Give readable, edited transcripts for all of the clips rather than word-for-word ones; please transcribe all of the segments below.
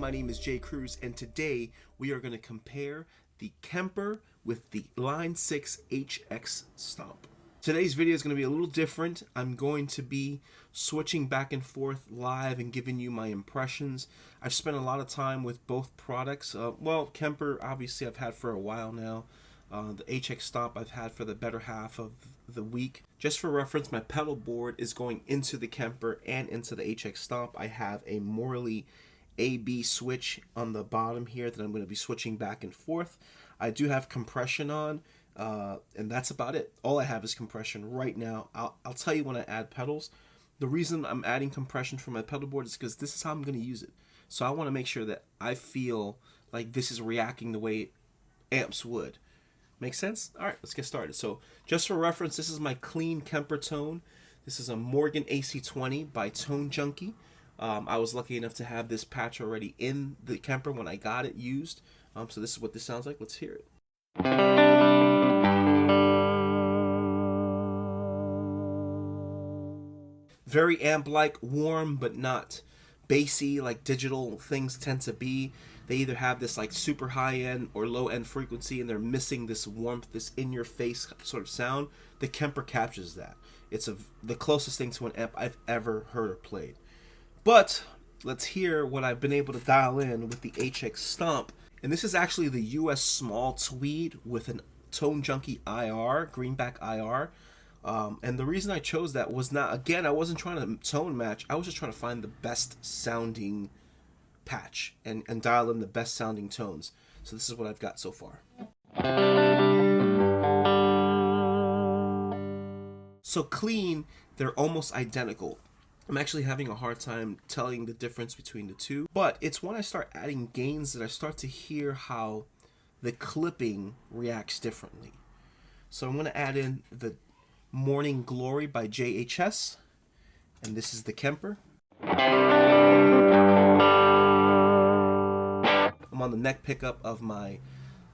my name is Cruz, and today we are going to compare the Kemper with the Line 6 HX Stomp. Today's video is going to be a little different. I'm going to be switching back and forth live and giving you my impressions. I've spent a lot of time with both products. Well, Kemper obviously I've had for a while now. The HX Stomp I've had for the better half of the week. Just for reference, my pedal board is going into the Kemper and into the HX Stomp. I have a Morley AB switch on the bottom here that I'm going to be switching back and forth. I do have compression on, and that's about it. All I have is compression right now. I'll tell you when I add pedals. The reason I'm adding compression for my pedal board is because this is how I'm going to use it. So I want to make sure that I feel like this is reacting the way amps would. Make sense? All right, let's get started. So just for reference, this is my clean Kemper tone. This is a Morgan AC20 by Tone Junkie. I was lucky enough to have this patch already in the Kemper when I got it used. So this is what this sounds like. Let's hear it. Very amp-like, warm but not bassy like digital things tend to be. They either have this like super high-end or low-end frequency, and they're missing this warmth, this in-your-face sort of sound. The Kemper captures that. It's the closest thing to an amp I've ever heard or played. But let's hear what I've been able to dial in with the HX Stomp. And this is actually the US Small Tweed with an Tone Junkie IR, greenback IR. And the reason I chose that was not, again, I wasn't trying to tone match. I was just trying to find the best sounding patch and dial in the best sounding tones. So this is what I've got so far. So clean, they're almost identical. I'm actually having a hard time telling the difference between the two, but it's when I start adding gains that I start to hear how the clipping reacts differently. So I'm going to add in the Morning Glory by JHS, and this is the Kemper. I'm on the neck pickup of my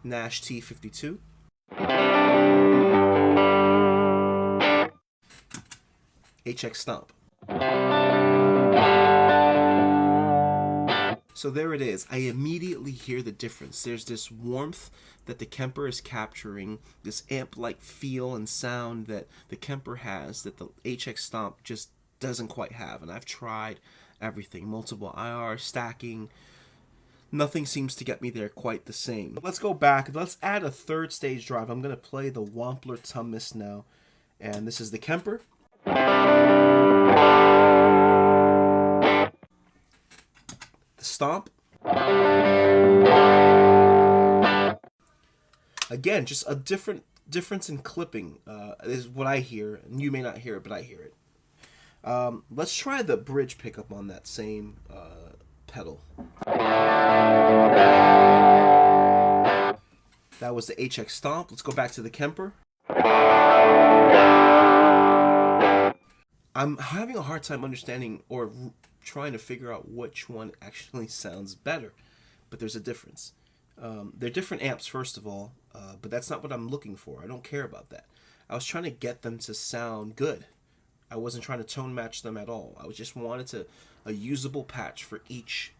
Nash T52. HX Stomp. So there it is. I immediately hear the difference. There's this warmth that the Kemper is capturing, this amp-like feel and sound that the Kemper has that the HX Stomp just doesn't quite have. And I've tried everything, multiple IR, stacking. Nothing seems to get me there quite the same. But let's go back. Let's add a third stage drive. I'm going to play the Wampler Tumnus now. And this is the Kemper. Stomp. Again, just a difference in clipping is what I hear, and you may not hear it, but I hear it. Let's try the bridge pickup on that same pedal. That was the HX Stomp. Let's go back to the Kemper. I'm having a hard time understanding or trying to figure out which one actually sounds better, but there's a difference. They're different amps, first of all, but that's not what I'm looking for. I don't care about that. I was trying to get them to sound good. I wasn't trying to tone match them at all. I just wanted a usable patch for each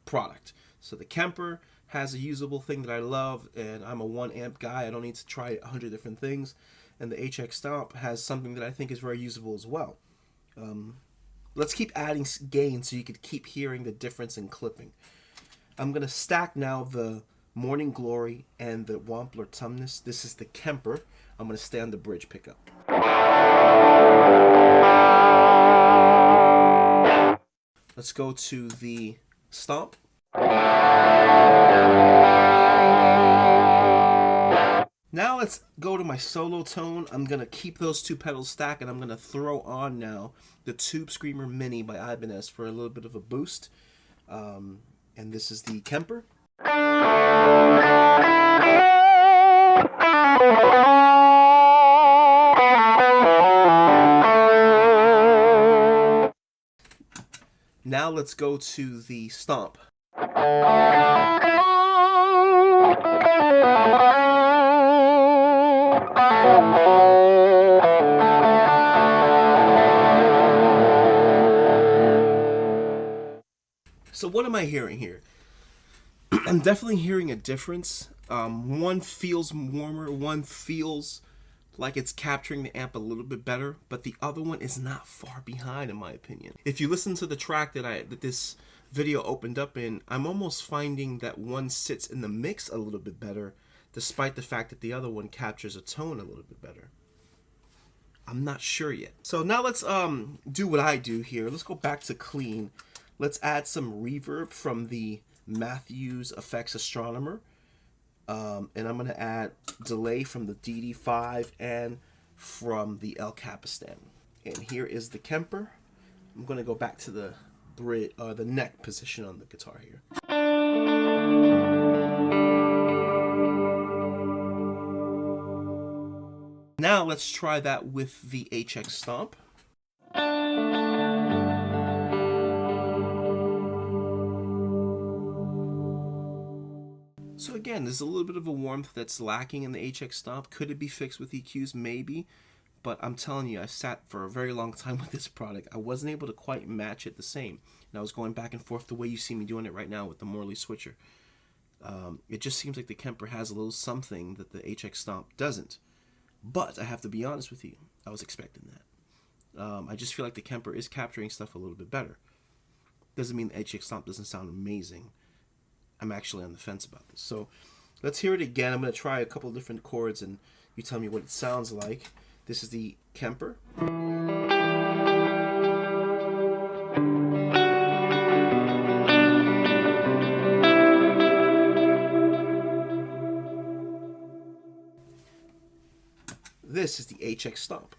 product. So the Kemper has a usable thing that I love, and I'm a 1 amp guy. I don't need to try 100 different things. And the HX Stomp has something that I think is very usable as well. Let's keep adding gains so you could keep hearing the difference in clipping. I'm going to stack now the Morning Glory and the Wampler Tumnus. This is the Kemper. I'm going to stay on the bridge pickup. Let's go to the Stomp. Now let's go to my solo tone. I'm going to keep those two pedals stacked, and I'm going to throw on now the Tube Screamer Mini by Ibanez for a little bit of a boost. And this is the Kemper. Now let's go to the Stomp. So what am I hearing here? I'm definitely hearing a difference. One feels warmer, one feels like it's capturing the amp a little bit better, but the other one is not far behind in my opinion. If you listen to the track that this video opened up in, I'm almost finding that one sits in the mix a little bit better, despite the fact that the other one captures a tone a little bit better. I'm not sure yet. So now let's do what I do here. Let's go back to clean. Let's add some reverb from the Matthews Effects Astronomer. And I'm going to add delay from the DD5 and from the El Capistan. And here is the Kemper. I'm going to go back to the neck position on the guitar here. Now let's try that with the HX Stomp. So again, there's a little bit of a warmth that's lacking in the HX Stomp. Could it be fixed with EQs? Maybe. But I'm telling you, I sat for a very long time with this product. I wasn't able to quite match it the same. And I was going back and forth the way you see me doing it right now with the Morley switcher. It just seems like the Kemper has a little something that the HX Stomp doesn't. But I have to be honest with you, I was expecting that. I just feel like the Kemper is capturing stuff a little bit better. Doesn't mean the HX Stomp doesn't sound amazing. I'm actually on the fence about this. So let's hear it again. I'm going to try a couple of different chords and you tell me what it sounds like. This is the Kemper. This is the HX Stomp.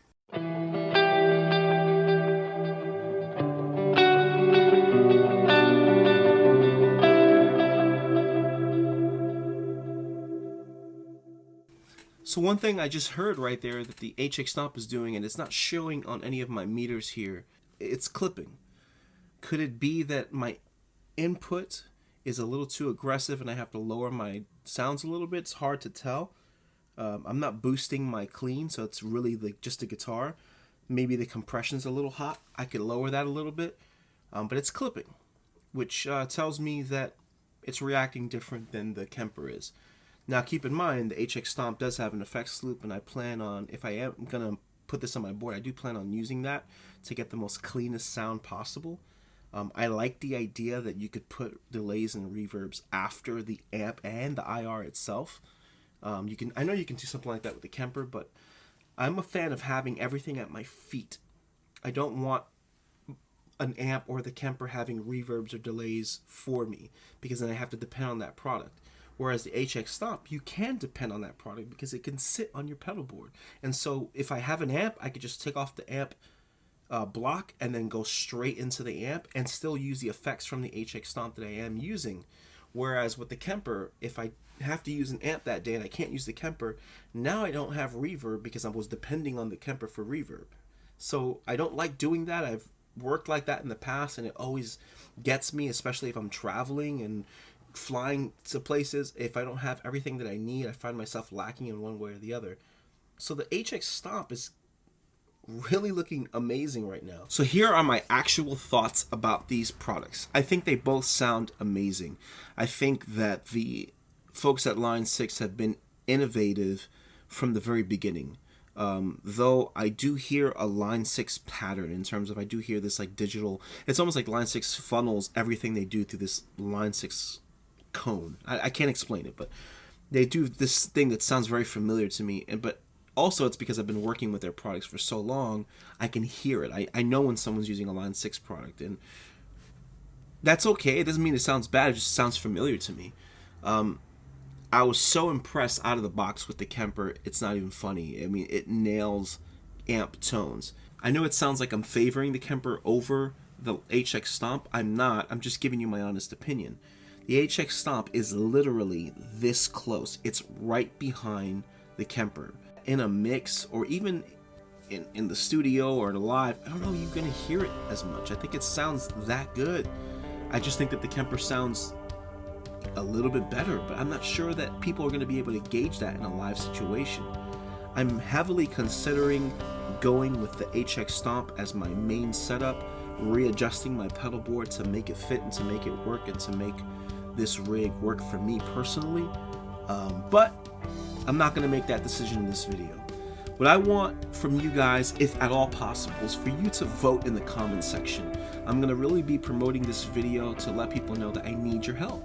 So one thing I just heard right there that the HX Stomp is doing, and it's not showing on any of my meters here, it's clipping. Could it be that my input is a little too aggressive and I have to lower my sounds a little bit? It's hard to tell. I'm not boosting my clean, so it's really like just the guitar. Maybe the compression's a little hot. I could lower that a little bit, but it's clipping, which tells me that it's reacting different than the Kemper is. Now keep in mind, the HX Stomp does have an effects loop, and I plan on, if I am going to put this on my board, I do plan on using that to get the most cleanest sound possible. I like the idea that you could put delays and reverbs after the amp and the IR itself. I know you can do something like that with the Kemper, but I'm a fan of having everything at my feet. I don't want an amp or the Kemper having reverbs or delays for me, because then I have to depend on that product. Whereas the HX Stomp, you can depend on that product because it can sit on your pedal board. And so if I have an amp, I could just take off the amp block and then go straight into the amp and still use the effects from the HX Stomp that I am using. Whereas with the Kemper, if I have to use an amp that day and I can't use the Kemper, now I don't have reverb because I was depending on the Kemper for reverb. So I don't like doing that. I've worked like that in the past and it always gets me, especially if I'm traveling and flying to places. If I don't have everything that I need, I find myself lacking in one way or the other. So the HX Stomp is really looking amazing right now. So here are my actual thoughts about these products. I think they both sound amazing. I think that the folks at Line 6 have been innovative from the very beginning. Though I do hear a Line 6 pattern in terms of, I do hear this like digital, it's almost like Line 6 funnels everything they do through this Line 6 cone. I can't explain it, but they do this thing that sounds very familiar to me. But also it's because I've been working with their products for so long, I can hear it. I know when someone's using a Line 6 product, and that's okay. It doesn't mean it sounds bad, it just sounds familiar to me. I was so impressed out of the box with the Kemper, it's not even funny. I mean, it nails amp tones. I know it sounds like I'm favoring the Kemper over the HX Stomp. I'm not. I'm just giving you my honest opinion. The HX Stomp is literally this close. It's right behind the Kemper. In a mix, or even in the studio or live, I don't know, you're going to hear it as much. I think it sounds that good. I just think that the Kemper sounds a little bit better, but I'm not sure that people are going to be able to gauge that in a live situation. I'm heavily considering going with the HX Stomp as my main setup readjusting my pedal board to make it fit and to make it work and to make this rig work for me personally. But I'm not going to make that decision in this video. What I want from you guys, if at all possible, is for you to vote in the comment section. I'm going to really be promoting this video to let people know that I need your help.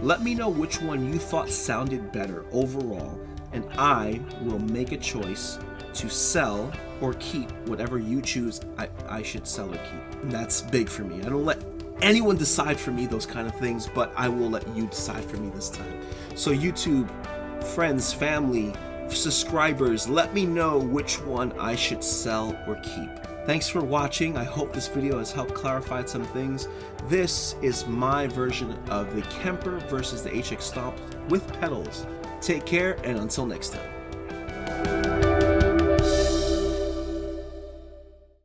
Let me know which one you thought sounded better overall, and I will make a choice to sell or keep whatever you choose I should sell or keep. And that's big for me. I don't let anyone decide for me those kind of things, but I will let you decide for me this time. So YouTube, friends, family, subscribers, let me know which one I should sell or keep. Thanks for watching. I hope this video has helped clarify some things. This is my version of the Kemper versus the HX Stomp with pedals. Take care, and until next time.